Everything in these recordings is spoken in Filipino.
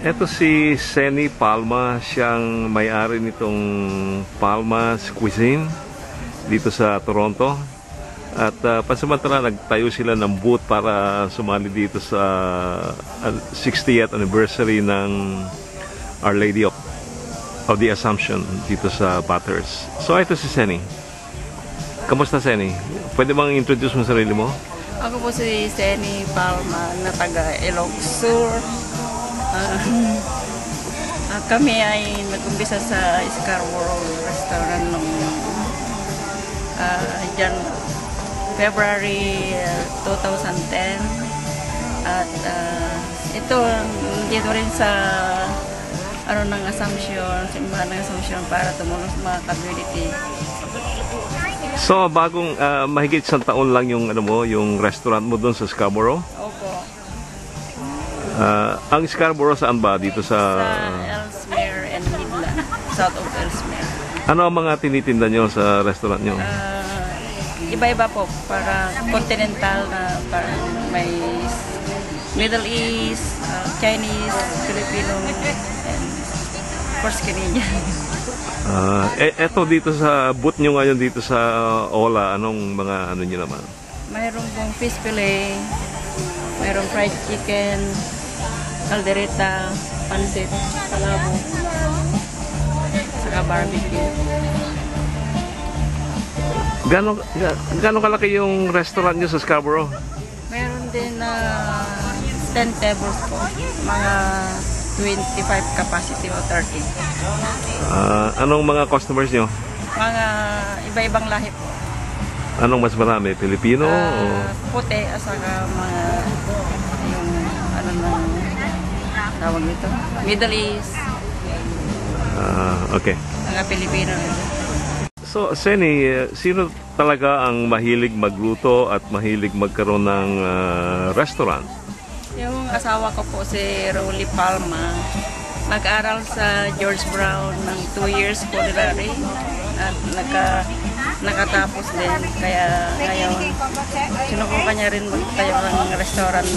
Eto si Senny Palma, siyang may-ari nitong Palma's Cuisine dito sa Toronto. At pansamantala nagtayo sila ng booth para sumali dito sa 60th anniversary ng Our Lady of the Assumption dito sa Bathurst. So ito si Senny. Kamusta, Senny? Pwede bang introduce mo sarili mo? Ako po si Senny Palma na taga Ilocos Sur. Kami ay nag-umpisa sa Scarborough Restaurant noong February 2010. At ito dito rin sa ng Assumption, simbahan ng Assumption para tumulong sa mga community. So bagong mahigit isang taon lang yung yung restaurant mo doon sa Scarborough? Opo. Ang Scarborough saan ba? Dito sa Ellesmere and Midland, south of Ellesmere. Ano ang mga tinitinda nyo sa restaurant nyo? Iba-iba po, para continental na may Middle East, Chinese, Filipino, and of course Canadian. Eto dito sa booth nyo ngayon dito sa Ola, anong mga nyo naman? Mayroon pong fish fillet, mayroong fried chicken, caldereta, pansit, palabo, saka barbecue. Gano'ng kalaki yung restaurant nyo sa Scarborough? Meron din 10 tables po, mga 25 capacity o 30. Anong mga customers nyo? Mga iba-ibang lahi po. Anong mas marami? Pilipino? Puti, saka mga yung tawag nito? Middle East. Okay. Mga Pilipino. So, Senny, sino talaga ang mahilig magluto at mahilig magkaroon ng restaurant? Yung asawa ko po si Rolly Palma. Nag-aral sa George Brown ng 2 years culinary at nakatapos din. Kaya ngayon, sinubukan niya rin magtayo ng restaurant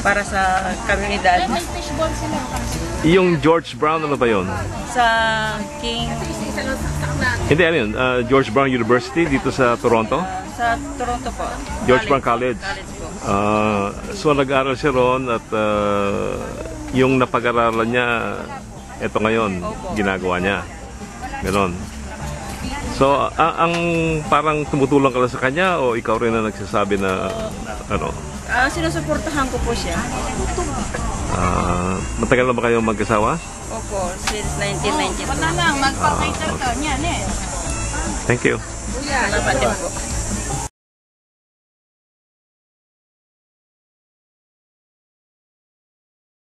para sa komunidad. Yung George Brown, ano ba yun? Sa King... Hindi, ano yun? George Brown University dito sa Toronto? Sa Toronto po. George Brown College. So nag-aaral siya ron at yung napag-aralan niya, eto ngayon, ginagawa niya. Ganon. So, ang parang tumutulong ka lang sa kanya o ikaw rin na nagsasabi na sinusuportahan ko po siya. Matagal na ba kayo magkasawa? Opo, since 1992. Thank you. Salamat din po.